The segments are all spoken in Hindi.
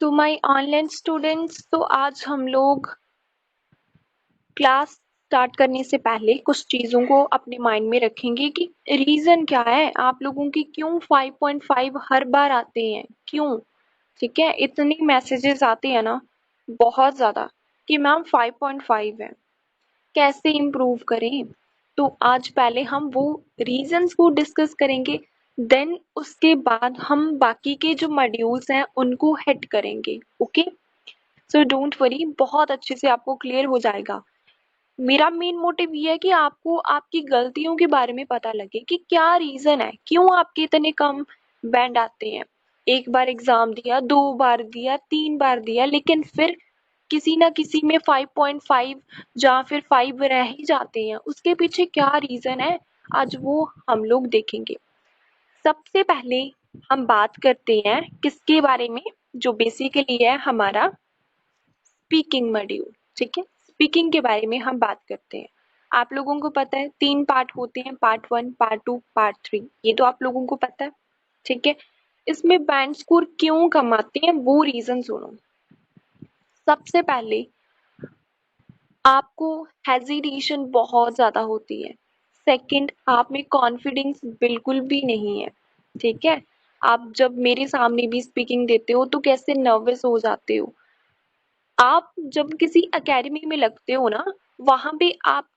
तो माय ऑनलाइन स्टूडेंट्स, तो आज हम लोग क्लास स्टार्ट करने से पहले कुछ चीज़ों को अपने माइंड में रखेंगे कि रीज़न क्या है आप लोगों की, क्यों 5.5 हर बार आते हैं, क्यों? ठीक है, इतनी मैसेजेस आते हैं ना, बहुत ज़्यादा, कि मैम 5.5 है, कैसे इम्प्रूव करें? तो आज पहले हम वो रीजंस को डिस्कस करेंगे, देन उसके बाद हम बाकी के जो मॉड्यूल्स हैं उनको हिट करेंगे। ओके, सो डोंट वरी, बहुत अच्छे से आपको क्लियर हो जाएगा। मेरा मेन मोटिव ये है कि आपको आपकी गलतियों के बारे में पता लगे कि क्या रीजन है, क्यों आपके इतने कम बैंड आते हैं। एक बार एग्जाम दिया, 2 बार दिया, 3 बार दिया, लेकिन फिर किसी ना किसी में 5.5 या फिर 5 रह ही जाते हैं। उसके पीछे क्या रीजन है, आज वो हम लोग देखेंगे। सबसे पहले हम बात करते हैं किसके बारे में, जो बेसिकली है हमारा स्पीकिंग मॉड्यूल। ठीक है, स्पीकिंग के बारे में हम बात करते हैं। आप लोगों को पता है 3 पार्ट होते हैं, पार्ट 1, पार्ट 2, पार्ट 3, ये तो आप लोगों को पता है। ठीक है, इसमें बैंड स्कोर क्यों कम आते हैं वो रीजन सुनो। सबसे पहले आपको हेजिटेशन बहुत ज़्यादा होती है। सेकंड, आप में कॉन्फिडेंस बिल्कुल भी नहीं है। ठीक है, आप जब मेरे सामने भी स्पीकिंग देते हो तो कैसे नर्वस हो जाते हो। आप जब किसी एकेडमी में लगते हो ना, वहाँ पे आप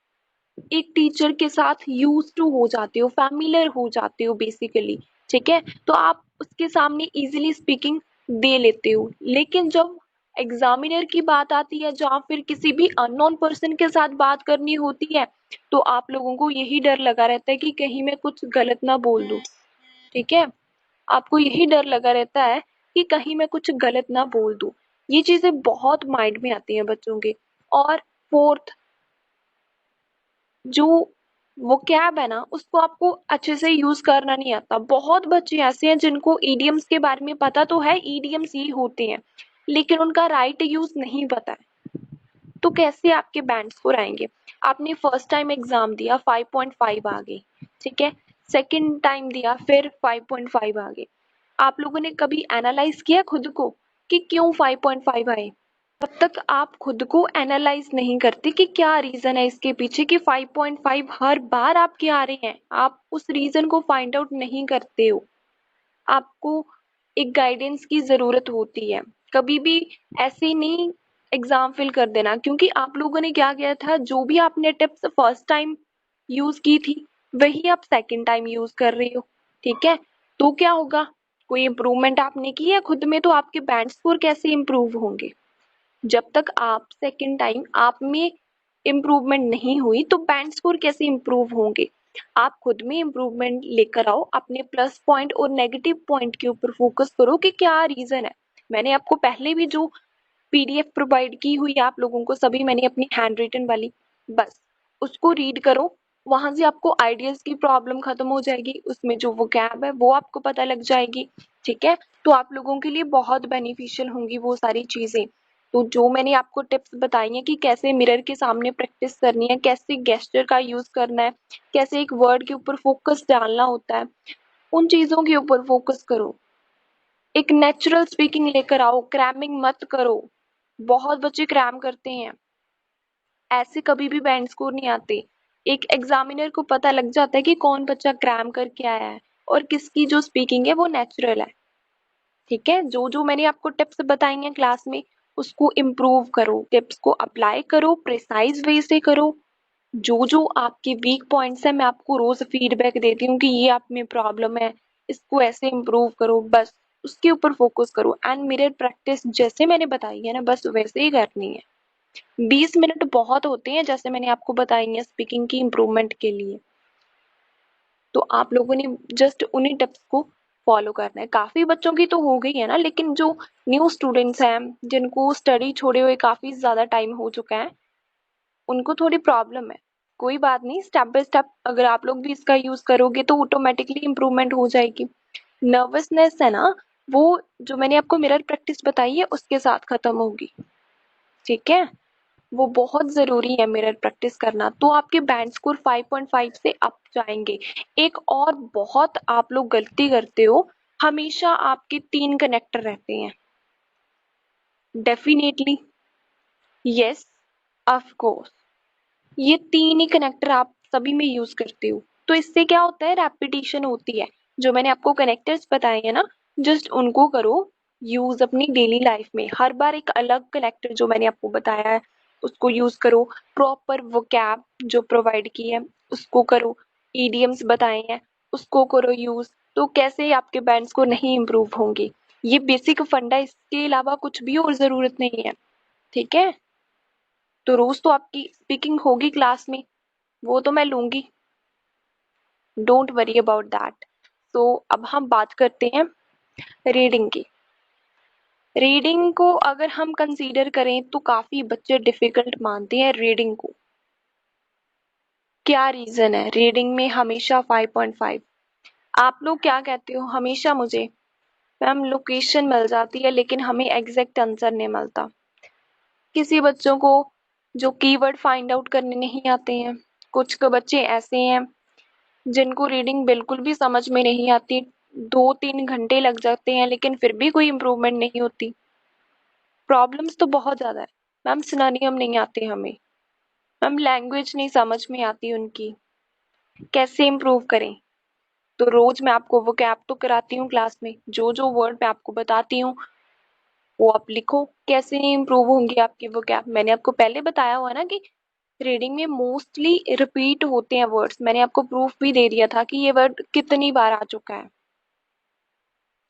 एक टीचर के साथ यूज टू हो जाते हो, फैमिलियर हो जाते हो बेसिकली। ठीक है, तो आप उसके सामने इजीली स्पीकिंग दे लेते हो। लेकिन जब एग्जामिनर की बात आती है, या फिर किसी भी अननोन पर्सन के साथ बात करनी होती है, तो आप लोगों को यही डर लगा रहता है कि कहीं मैं कुछ गलत ना बोल दूं। ठीक है, आपको यही डर लगा रहता है कि कहीं मैं कुछ गलत ना बोल दूं। ये चीजें बहुत माइंड में आती हैं बच्चों के। और फोर्थ, जो वोकैब है ना, उसको आपको अच्छे से यूज करना नहीं आता। बहुत बच्चे ऐसे हैं जिनको ईडियम्स के बारे में पता तो है, ईडियम्स ही होते हैं, लेकिन उनका राइट यूज नहीं पता है। तो कैसे आपके बैंड स्कोर आएंगे? आपने फर्स्ट टाइम एग्जाम दिया, 5.5 आ गए। ठीक है, सेकंड टाइम दिया, फिर 5.5 आ गए। आप लोगों ने कभी एनालाइज किया खुद को कि क्यों 5.5 आए? तब तक आप खुद को एनालाइज नहीं करते कि क्या रीजन है इसके पीछे कि 5.5 हर बार आपके आ रहे हैं। आप उस रीजन को फाइंड आउट नहीं करते हो। आपको एक गाइडेंस की जरूरत होती है। कभी भी ऐसे नहीं एग्जाम फिल कर देना, क्योंकि आप लोगों ने क्या किया था, जो भी आपने टिप्स फर्स्ट टाइम यूज की थी वही आप सेकंड टाइम यूज कर रहे हो। ठीक है, तो क्या होगा, कोई इम्प्रूवमेंट आपने की है खुद में, तो आपके बैंड स्कोर कैसे इम्प्रूव होंगे? जब तक आप सेकंड टाइम आप में इम्प्रूवमेंट नहीं हुई तो बैंड स्कोर कैसे इम्प्रूव होंगे? आप खुद में इम्प्रूवमेंट लेकर आओ, अपने प्लस पॉइंट और नेगेटिव पॉइंट के ऊपर फोकस करो कि क्या रीजन है। मैंने आपको पहले भी जो पीडीएफ प्रोवाइड की हुई है आप लोगों को, सभी मैंने अपनी हैंड रिटन वाली, बस उसको रीड करो। वहां से आपको आइडियाज की प्रॉब्लम खत्म हो जाएगी, उसमें जो वोकैब है वो आपको पता लग जाएगी। ठीक है, तो आप लोगों के लिए बहुत बेनिफिशियल होंगी वो सारी चीजें। तो जो मैंने आपको टिप्स बताई हैं कि कैसे मिरर के सामने प्रैक्टिस करनी है, कैसे गेस्चर का यूज करना है, कैसे एक वर्ड के ऊपर फोकस डालना होता है, उन चीजों के ऊपर फोकस करो। एक नेचुरल स्पीकिंग लेकर आओ, क्रैमिंग मत करो। बहुत बच्चे क्रैम करते हैं, ऐसे कभी भी बैंड स्कोर नहीं आते। एक एग्जामिनर को पता लग जाता है कि कौन बच्चा क्रैम करके आया है और किसकी जो स्पीकिंग है वो नेचुरल है। ठीक है, जो जो मैंने आपको टिप्स बताई हैं क्लास में, उसको इम्प्रूव करो, टिप्स को अप्लाई करो, प्रिसाइज वे से करो। जो जो आपके वीक पॉइंट्स है मैं आपको रोज फीडबैक देती हूँ कि ये आप में प्रॉब्लम है, इसको ऐसे इम्प्रूव करो, बस उसके ऊपर फोकस करो। एंड मिरर प्रैक्टिस जैसे मैंने बताई है ना, बस वैसे ही करनी है। 20 मिनट बहुत होते हैं, जैसे मैंने आपको बताई है स्पीकिंग की इम्प्रूवमेंट के लिए। तो आप लोगों ने जस्ट उन्हीं टिप्स को फॉलो करना है। काफी बच्चों की तो हो गई है ना, लेकिन जो न्यू स्टूडेंट्स हैं, जिनको स्टडी छोड़े हुए काफी ज्यादा टाइम हो चुका है, उनको थोड़ी प्रॉब्लम है। कोई बात नहीं, स्टेप बाय स्टेप अगर आप लोग भी इसका यूज करोगे तो ऑटोमेटिकली इम्प्रूवमेंट हो जाएगी। नर्वसनेस है ना, वो जो मैंने आपको मिरर प्रैक्टिस बताई है उसके साथ खत्म होगी। ठीक है, वो बहुत ज़रूरी है मिरर प्रैक्टिस करना, तो आपके बैंड स्कोर 5.5 से अप जाएंगे। एक और बहुत आप लोग गलती करते हो, हमेशा आपके 3 कनेक्टर रहते हैं। Definitely, yes, of course. ये 3 ही कनेक्टर आप सभी में यूज करते हो, तो इससे क्या होता है, रेपिटेशन होती है। जो मैंने आपको कनेक्टर्स बताए हैं ना, जस्ट उनको करो यूज अपनी डेली लाइफ में। हर बार एक अलग कनेक्टर जो मैंने आपको बताया है उसको यूज करो। प्रॉपर वोकैब जो प्रोवाइड की है उसको करो। इडियम्स बताए हैं उसको करो यूज। तो कैसे आपके बैंड्स को नहीं इम्प्रूव होंगे? ये बेसिक फंडा, इसके अलावा कुछ भी और जरूरत नहीं है। ठीक है, तो रोज तो आपकी स्पीकिंग होगी क्लास में, वो तो मैं लूंगी। Don't worry about that. तो अब हम बात करते हैं रीडिंग की। रीडिंग को अगर हम कंसीडर करें तो काफी बच्चे डिफिकल्ट मानते हैं रीडिंग को। क्या रीजन है रीडिंग में हमेशा 5.5? आप लोग क्या कहते हो हमेशा मुझे? मैम लोकेशन मिल जाती है लेकिन हमें एग्जैक्ट आंसर नहीं मिलता। किसी बच्चों को जो कीवर्ड फाइंड आउट करने नहीं आते हैं, कुछ बच्चे ऐसे हैं जिनको रीडिंग बिल्कुल भी समझ में नहीं आती, 2-3 घंटे लग जाते हैं लेकिन फिर भी कोई इम्प्रूवमेंट नहीं होती। प्रॉब्लम्स तो बहुत ज़्यादा है। मैम सिनोनियम नहीं आते हमें, मैम लैंग्वेज नहीं समझ में आती उनकी, कैसे इम्प्रूव करें? तो रोज मैं आपको वोकैब तो कराती हूँ क्लास में, जो जो वर्ड मैं आपको बताती हूँ वो आप लिखो। कैसे इम्प्रूव होंगी आपकी वोकैब? मैंने आपको पहले बताया हुआ ना कि रीडिंग में मोस्टली रिपीट होते हैं वर्ड्स। मैंने आपको प्रूफ भी दे दिया था कि ये वर्ड कितनी बार आ चुका है।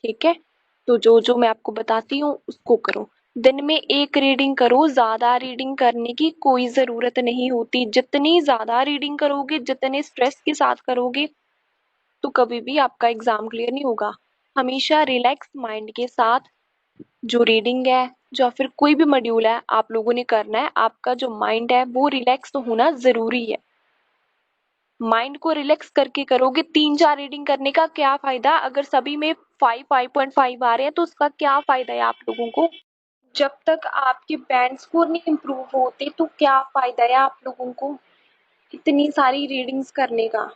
ठीक है, तो जो जो मैं आपको बताती हूँ उसको करो। दिन में एक रीडिंग करो, ज्यादा रीडिंग करने की कोई जरूरत नहीं होती। जितनी ज्यादा रीडिंग करोगे, जितने स्ट्रेस के साथ करोगे, तो कभी भी आपका एग्जाम क्लियर नहीं होगा। हमेशा रिलैक्स माइंड के साथ जो रीडिंग है, जो फिर कोई भी मॉड्यूल है आप लोगों ने करना है। आपका जो माइंड है वो रिलैक्स तो होना जरूरी है। माइंड को रिलैक्स करके करोगे। 3-4 रीडिंग करने का क्या फायदा? अगर सभी में 5.5 आ रहे हैं तो उसका क्या फायदा है आप लोगों को? जब तक आपके बैंड स्कोर नहीं इम्प्रूव होते तो क्या फायदा है आप लोगों को इतनी सारी रीडिंग्स करने का?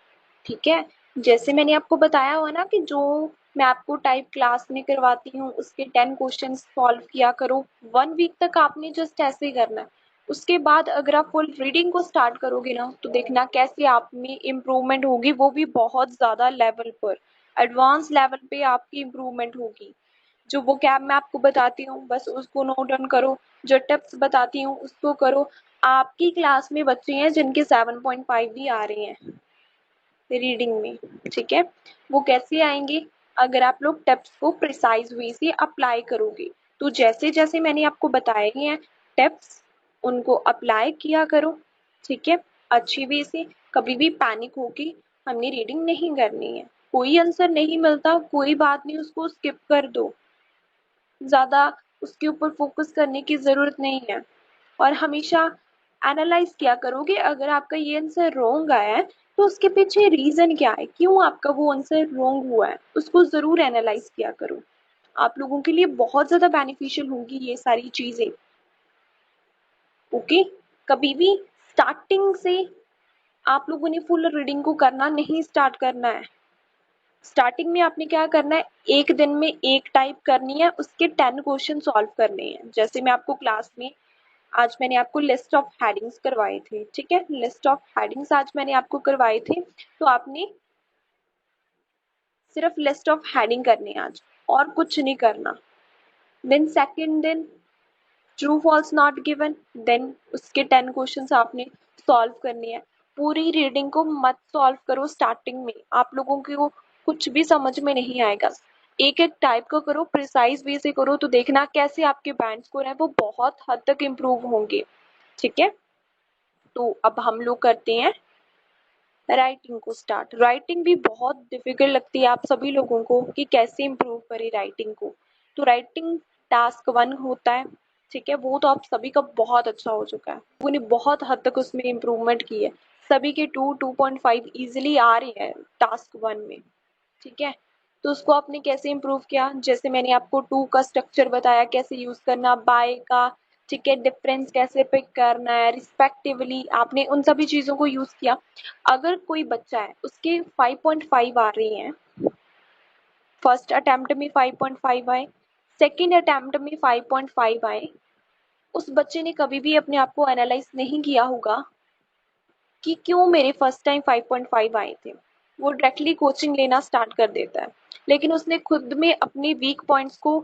ठीक है, जैसे मैंने आपको बताया हुआ ना कि जो मैं आपको टाइप क्लास में करवाती हूँ उसके 10 क्वेश्चन सॉल्व किया करो। 1 वीक तक आपने जस्ट ऐसे ही करना है। उसके बाद अगर आप फुल रीडिंग को स्टार्ट करोगे ना तो देखना कैसे आप में इम्प्रूवमेंट होगी, वो भी बहुत ज्यादा लेवल पर, एडवांस लेवल पे आपकी इम्प्रूवमेंट होगी। जो वोकैब मैं आपको बताती हूँ बस उसको नोट डाउन करो, जो टिप्स बताती हूँ उसको करो। आपकी क्लास में बच्चे हैं जिनके 7.5 भी आ रहे हैं रीडिंग में। ठीक है, वो कैसे आएंगे? अगर आप लोग टिप्स को प्रिसाइज वे से अप्लाई करोगे। तो जैसे जैसे मैंने आपको बताए हैं टिप्स, उनको अप्लाई किया करो। ठीक है, अच्छी वे से। कभी भी पैनिक होके हमने रीडिंग नहीं करनी है। कोई आंसर नहीं मिलता कोई बात नहीं, उसको स्किप कर दो, ज़्यादा उसके ऊपर फोकस करने की ज़रूरत नहीं है। और हमेशा एनालाइज किया करोगे, अगर आपका ये आंसर रॉन्ग आया है तो उसके पीछे रीज़न क्या है, क्यों आपका वो आंसर रॉन्ग हुआ है, उसको ज़रूर एनालाइज किया करो। आप लोगों के लिए बहुत ज़्यादा बेनिफिशियल होगी ये सारी चीज़ें। ओके, कभी भी स्टार्टिंग से आप लोगों ने फुल रीडिंग को करना नहीं स्टार्ट करना है। स्टार्टिंग में आपने क्या करना है, एक दिन में एक टाइप करनी है, उसके 10 क्वेश्चन सॉल्व करने हैं। जैसे मैं आपको क्लास में आज मैंने आपको लिस्ट ऑफ हेडिंग्स करवाए थे। ठीक है, लिस्ट ऑफ हेडिंग्स आज मैंने आपको करवाए थे, तो आपने सिर्फ लिस्ट ऑफ हेडिंग करनी है आज, और कुछ नहीं करना। देन सेकंड दिन true false not given, then उसके 10 क्वेश्चंस आपने सॉल्व करने हैं। पूरी रीडिंग को मत सॉल्व करो स्टार्टिंग में, आप लोगों को कुछ भी समझ में नहीं आएगा। एक एक टाइप का करो, प्रिसाइज वे से करो, तो देखना कैसे आपके बैंड स्कोर है वो बहुत हद तक इम्प्रूव होंगे। ठीक है, तो अब हम लोग करते हैं राइटिंग को स्टार्ट। राइटिंग भी बहुत डिफिकल्ट लगती है आप सभी लोगों को कि कैसे इम्प्रूव करें राइटिंग को। तो राइटिंग टास्क 1 होता है। ठीक है, वो तो आप सभी का बहुत अच्छा हो चुका है, लोगों ने बहुत हद तक उसमें इम्प्रूवमेंट की है। सभी के 2-2.5 इजिली आ रही है टास्क 1 में। ठीक है, तो उसको आपने कैसे इम्प्रूव किया? जैसे मैंने आपको टू का स्ट्रक्चर बताया कैसे यूज करना, बाय का, ठीक है, डिफरेंस कैसे पिक करना है, रिस्पेक्टिवली, आपने उन सभी चीजों को यूज किया। अगर कोई बच्चा है उसके 5.5 आ रही हैं, फर्स्ट अटेम्प्ट में 5.5 आए, सेकेंड अटेम्प्ट में 5.5 आए, उस बच्चे ने कभी भी अपने आप को एनालाइज नहीं किया होगा कि क्यों मेरे फर्स्ट टाइम 5.5 आए थे। वो डायरेक्टली कोचिंग लेना स्टार्ट कर देता है, लेकिन उसने खुद में अपने वीक पॉइंट्स को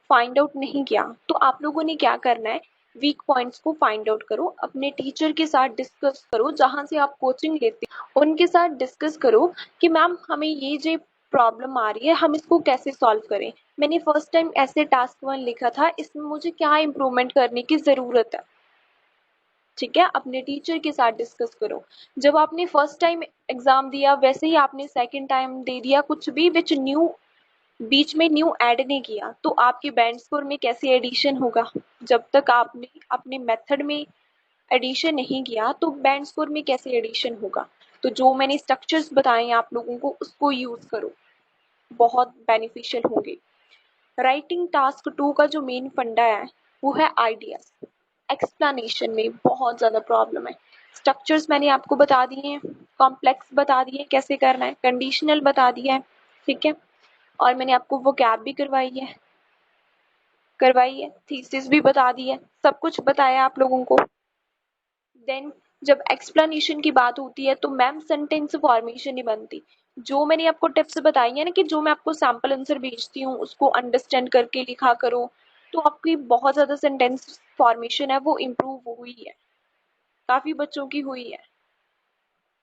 फाइंड आउट नहीं किया। तो आप लोगों ने क्या करना है, वीक पॉइंट्स को फाइंड आउट करो, अपने टीचर के साथ डिस्कस करो, जहाँ से आप कोचिंग लेते हो उनके साथ डिस्कस करो कि मैम हमें ये जो प्रॉब्लम आ रही है हम इसको कैसे सॉल्व करें। मैंने फर्स्ट टाइम ऐसे टास्क 1 लिखा था, इसमें मुझे क्या इम्प्रूवमेंट करने की ज़रूरत है। ठीक है, अपने टीचर के साथ डिस्कस करो। जब आपने फर्स्ट टाइम एग्जाम दिया वैसे ही आपने सेकंड टाइम दे दिया, कुछ भी विच न्यू बीच में न्यू ऐड नहीं किया, तो आपके बैंड स्कोर में कैसे एडिशन होगा। जब तक आपने अपने मेथड में एडिशन नहीं किया तो बैंड स्कोर में कैसे एडिशन होगा। तो जो मैंने स्ट्रक्चर्स बताए हैं आप लोगों को उसको यूज करो, बहुत बेनिफिशियल होंगे। राइटिंग टास्क 2 का जो मेन फंडा है वो है आइडियाज। एक्सप्लेनेशन में बहुत ज़्यादा प्रॉब्लम है। स्ट्रक्चर्स मैंने आपको बता दिए हैं, कॉम्प्लेक्स बता दिए कैसे करना है, कंडीशनल बता दिया है, ठीक है, और मैंने आपको वोकैब भी करवाई है, थीसिस भी बता दी है, सब कुछ बताया आप लोगों को। देन जब एक्सप्लेनेशन की बात होती है तो मैम सेंटेंस फॉर्मेशन नहीं बनती। जो मैंने आपको टिप्स बताई है ना कि जो मैं आपको सैम्पल आंसर भेजती हूँ उसको अंडरस्टैंड करके लिखा करो, तो आपकी बहुत ज़्यादा सेंटेंस फॉर्मेशन है वो इम्प्रूव हुई है, काफ़ी बच्चों की हुई है।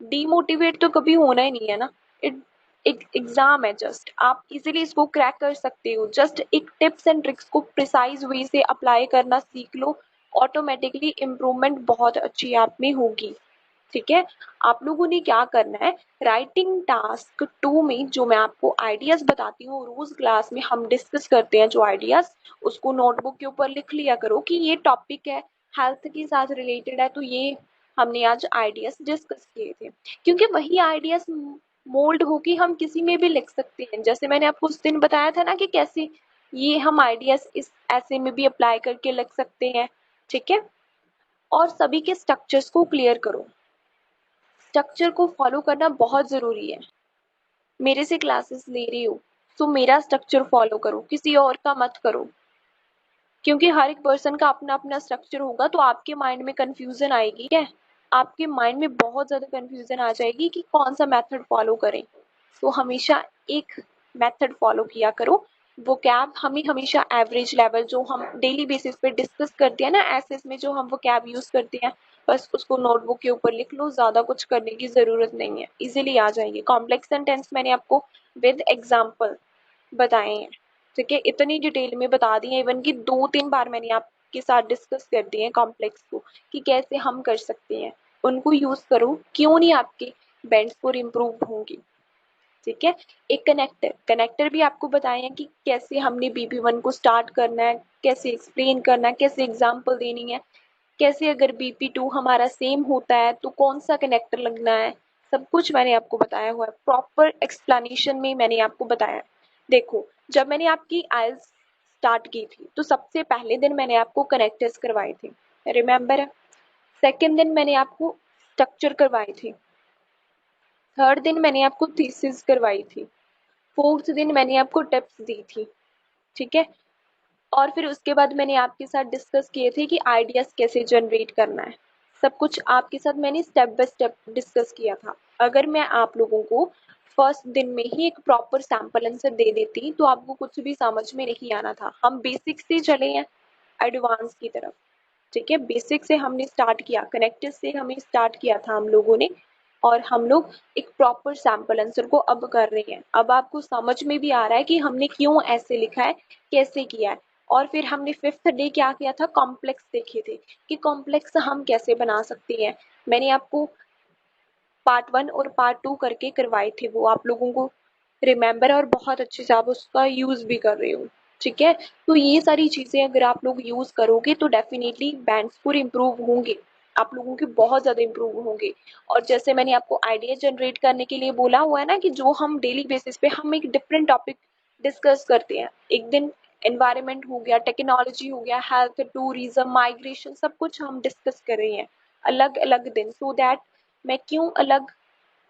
डीमोटिवेट तो कभी होना ही नहीं है ना, इट एक एग्जाम है, जस्ट आप इजीली इसको क्रैक कर सकते हो। जस्ट एक टिप्स एंड ट्रिक्स को प्रिसाइज वे से अप्लाई करना सीख लो, ऑटोमेटिकली इम्प्रूवमेंट बहुत अच्छी आप में होगी। ठीक है, आप लोगों ने क्या करना है, राइटिंग टास्क 2 में जो मैं आपको आइडियाज बताती हूँ, रोज क्लास में हम डिस्कस करते हैं जो आइडियाज, उसको नोटबुक के ऊपर लिख लिया करो कि ये टॉपिक है, हेल्थ के साथ रिलेटेड है, तो ये हमने आज आइडियाज डिस्कस किए थे। क्योंकि वही आइडियाज मोल्ड होके हम किसी में भी लिख सकते हैं। जैसे मैंने आपको उस दिन बताया था ना कि कैसे ये हम आइडियाज इस ऐसे में भी अप्लाई करके लिख सकते हैं। ठीक है, और सभी के स्ट्रक्चर्स को क्लियर करो। स्ट्रक्चर को फॉलो करना बहुत ज़रूरी है। मेरे से क्लासेस ले रही हो तो मेरा स्ट्रक्चर फॉलो करो, किसी और का मत करो, क्योंकि हर एक पर्सन का अपना अपना स्ट्रक्चर होगा तो आपके माइंड में कंफ्यूजन आएगी। क्या, आपके माइंड में बहुत ज़्यादा कंफ्यूजन आ जाएगी कि कौन सा मेथड फॉलो करें। तो हमेशा एक मेथड फॉलो किया करो। वोकैब हमें हमेशा एवरेज लेवल जो हम डेली बेसिस पे डिस्कस करते हैं ना, एसएस में जो हम वोकैब यूज़ करते हैं, बस उसको नोटबुक के ऊपर लिख लो, ज़्यादा कुछ करने की ज़रूरत नहीं है, इजीली आ जाएंगे। कॉम्प्लेक्स सेंटेंस मैंने आपको विद एग्जाम्पल बताए हैं। ठीक है, इतनी डिटेल में बता दी है, इवन कि 2-3 बार मैंने आपके साथ डिस्कस कर दिए हैं कॉम्प्लेक्स को कि कैसे हम कर सकते हैं। उनको यूज़ करो, क्यों नहीं आपके बैंड स्कोर इम्प्रूव होंगे। ठीक है, एक कनेक्टर भी आपको बताए हैं कि कैसे हमने BP1 को स्टार्ट करना है, कैसे एक्सप्लेन करना है, कैसे एग्जाम्पल देनी है, कैसे अगर BP2 हमारा सेम होता है तो कौन सा कनेक्टर लगना है, सब कुछ मैंने आपको बताया हुआ है। प्रॉपर एक्सप्लेनेशन में मैंने आपको बताया। देखो, जब मैंने आपकी आइल्स स्टार्ट की थी तो सबसे पहले दिन मैंने आपको कनेक्टर्स करवाए थे, रिमेंबर है। सेकेंड दिन मैंने आपको स्ट्रक्चर करवाए थे। थर्ड दिन मैंने आपको थीसिस करवाई थी। फोर्थ दिन मैंने आपको टिप्स दी थी। ठीक है, और फिर उसके बाद मैंने आपके साथ डिस्कस किए थे कि आइडियाज कैसे जनरेट करना है। सब कुछ आपके साथ मैंने स्टेप बाय स्टेप डिस्कस किया था। अगर मैं आप लोगों को फर्स्ट दिन में ही एक प्रॉपर सैंपल आंसर दे देती तो आपको कुछ भी समझ में नहीं आना था। हम बेसिक से चले हैं एडवांस की तरफ। ठीक है, बेसिक से हमने स्टार्ट किया, कनेक्टेड से हमें स्टार्ट किया था हम लोगों ने, और हम लोग एक प्रॉपर सैंपल आंसर को अब कर रहे हैं। अब आपको समझ में भी आ रहा है कि हमने क्यों ऐसे लिखा है, कैसे किया है। और फिर हमने फिफ्थ डे क्या किया था, कॉम्प्लेक्स देखे थे कि कॉम्प्लेक्स हम कैसे बना सकते हैं। मैंने आपको पार्ट 1 और पार्ट 2 करके करवाए थे, वो आप लोगों को रिमेंबर है और बहुत अच्छे से आप उसका यूज़ भी कर रहे हो। ठीक है, तो ये सारी चीज़ें अगर आप लोग यूज़ करोगे तो डेफिनेटली बैंड स्कोर इम्प्रूव होंगे, आप लोगों के बहुत ज़्यादा इम्प्रूव होंगे। और जैसे मैंने आपको आइडिया जनरेट करने के लिए बोला हुआ है ना कि जो हम डेली बेसिस पे हम एक डिफरेंट टॉपिक डिस्कस करते हैं। एक दिन एनवायरनमेंट हो गया, टेक्नोलॉजी हो गया, हेल्थ, टूरिज्म, माइग्रेशन, सब कुछ हम डिस्कस कर रहे हैं अलग अलग दिन। सो दैट मैं क्यों अलग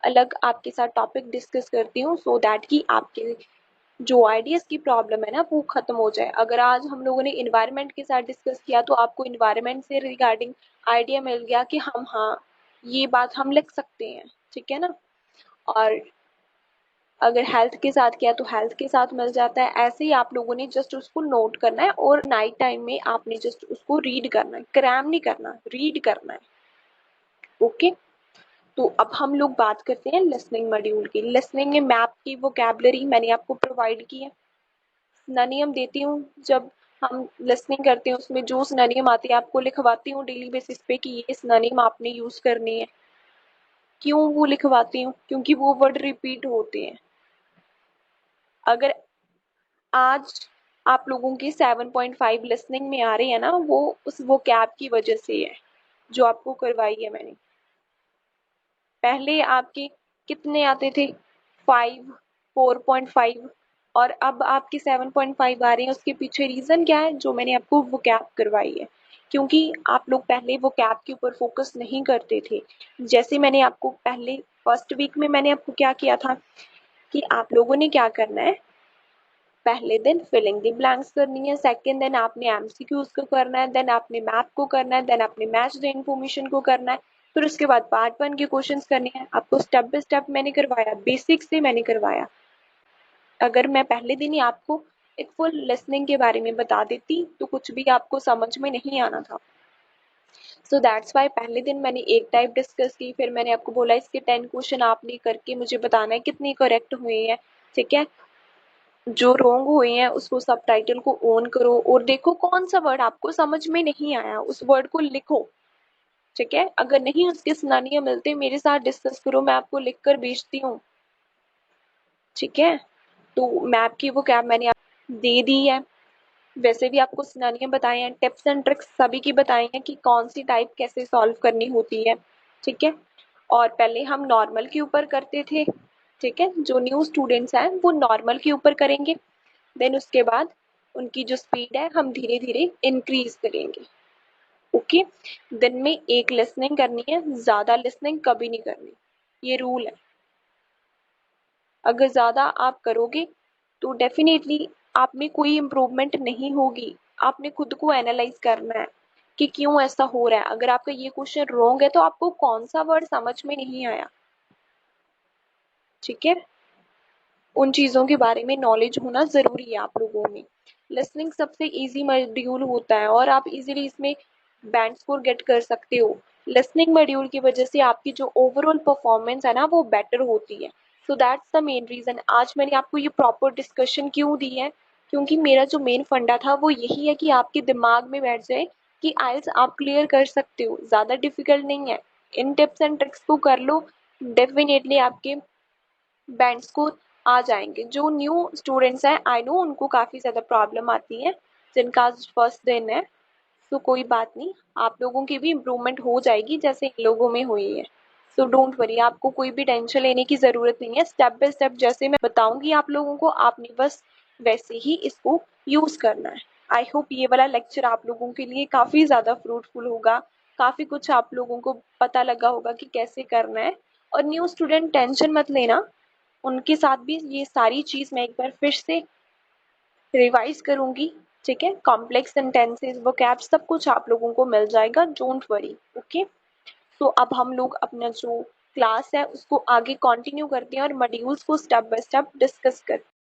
अलग आपके साथ टॉपिक डिस्कस करती हूँ, सो दैट कि आपके जो आइडियाज की प्रॉब्लम है ना वो खत्म हो जाए। अगर आज हम लोगों ने इन्वायरमेंट के साथ डिस्कस किया तो आपको इन्वायरमेंट से रिगार्डिंग आइडिया मिल गया कि हम हाँ ये बात हम लिख सकते हैं, ठीक है ना। और अगर हेल्थ के साथ किया तो हेल्थ के साथ मिल जाता है। ऐसे ही आप लोगों ने जस्ट उसको नोट करना है और नाइट टाइम में आपने जस्ट उसको रीड करना है, क्रैम नहीं करना, रीड करना है। ओके, तो अब हम लोग बात करते हैं लिसनिंग मॉड्यूल की। लिसनिंग में मैप की वोकैबुलरी मैंने आपको प्रोवाइड की है। सिनोनियम देती हूँ, जब हम लिसनिंग करते हैं उसमें जो सिनोनियम आती है आपको लिखवाती हूँ डेली बेसिस पे कि ये सिनोनियम आपने यूज करने हैं। क्यों वो लिखवाती हूँ? क्योंकि वो वर्ड रिपीट होते हैं। अगर आज आप लोगों के 7.5 लिसनिंग में आ रही है ना, वो उस वोकैब की वजह से है जो आपको करवाई है मैंने। पहले आपके कितने आते थे? 5, 4.5, और अब आपके 7.5 आ रहे हैं। उसके पीछे रीजन क्या है? जो मैंने आपको वोकैब करवाई है। क्योंकि आप लोग पहले वोकैब के ऊपर फोकस नहीं करते थे। जैसे मैंने आपको पहले फर्स्ट वीक में मैंने आपको क्या किया था कि आप लोगों ने क्या करना है, पहले दिन फिलिंग द ब्लैंक्स करनी है, सेकंड दिन आपने एमसीक्यूज को करना है, देन आपने मैप को करना है, देन आपने मैच द इन्फॉर्मेशन को करना है, फिर उसके बाद पार्ट 1 के क्वेश्चंस करने हैं। आपको स्टेप बाय स्टेप मैंने करवाया, बेसिक से मैंने करवाया। अगर मैं पहले दिन ही आपको एक फुल लिसनिंग के बारे में बता देती तो कुछ भी आपको समझ में नहीं आना था। सो दैट्स वाई पहले दिन मैंने एक टाइप डिस्कस की, फिर मैंने आपको बोला इसके 10 क्वेश्चन आपने करके मुझे बताना है कितने करेक्ट हुए हैं, ठीक है। जो रॉन्ग हुए हैं उसको सबटाइटल को ऑन करो और देखो कौन सा वर्ड आपको समझ में नहीं आया, उस वर्ड को लिखो, ठीक है। अगर नहीं उसके सिनोनियम मिलते मेरे साथ डिस्कस करो, मैं आपको लिख कर भेजती हूँ, ठीक है। तो मैप की वो कैब मैंने दे दी है। वैसे भी आपको सिनोनियम बताए हैं, टिप्स एंड ट्रिक्स सभी की बताई हैं कि कौन सी टाइप कैसे सॉल्व करनी होती है, ठीक है। और पहले हम नॉर्मल के ऊपर करते थे, ठीक है। जो न्यू स्टूडेंट्स हैं वो नॉर्मल के ऊपर करेंगे, देन उसके बाद उनकी जो स्पीड है हम धीरे धीरे इंक्रीज करेंगे। ओके, दिन में एक लिसनिंग करनी है, ज्यादा लिसनिंग कभी नहीं करनी, ये रूल है। अगर ज्यादा आप करोगे तो डेफिनेटली आप में कोई इम्प्रूवमेंट नहीं होगी। आपने खुद को एनालाइज करना है कि क्यों ऐसा हो रहा है। अगर आपका ये क्वेश्चन रॉन्ग है तो आपको कौन सा वर्ड समझ में नहीं आया, ठीक है। उन चीज़ों के बारे में नॉलेज होना ज़रूरी है आप लोगों में। लिसनिंग सबसे इजी मॉड्यूल होता है और आप इजीली इसमें बैंड स्कोर गेट कर सकते हो। लिसनिंग मॉड्यूल की वजह से आपकी जो ओवरऑल परफॉर्मेंस है ना वो बेटर होती है। So that's the main reason आज मैंने आपको ये प्रॉपर डिस्कशन क्यों दी है, क्योंकि मेरा जो मेन फंडा था वो यही है कि आपके दिमाग में बैठ जाए कि आइल्स आप क्लियर कर सकते हो, ज़्यादा डिफिकल्ट नहीं है। इन टिप्स एंड ट्रिक्स को कर लो, डेफिनेटली आपके बैंड स्कोर आ जाएंगे। जो न्यू स्टूडेंट्स हैं आई नो उनको काफ़ी ज़्यादा प्रॉब्लम आती है, जिनका आज फर्स्ट दिन है। तो कोई बात नहीं, आप लोगों की भी इम्प्रूवमेंट हो जाएगी जैसे इन लोगों में हुई है। सो डोंट वरी, आपको कोई भी टेंशन लेने की ज़रूरत नहीं है। स्टेप बाय स्टेप जैसे मैं बताऊंगी आप लोगों को, आपने बस वैसे ही इसको यूज़ करना है। आई होप ये वाला लेक्चर आप लोगों के लिए काफ़ी ज़्यादा फ्रूटफुल होगा, काफ़ी कुछ आप लोगों को पता लगा होगा कि कैसे करना है। और न्यू स्टूडेंट टेंशन मत लेना, उनके साथ भी ये सारी चीज़ मैं एक बार फिर से रिवाइज करूंगी, ठीक है। कॉम्प्लेक्स सेंटेंसेस वोकैब सब कुछ आप लोगों को मिल जाएगा, डोंट वरी। ओके, तो अब हम लोग अपना जो क्लास है उसको आगे कंटिन्यू करते हैं और मॉड्यूल्स को स्टेप बाय स्टेप डिस्कस करते हैं।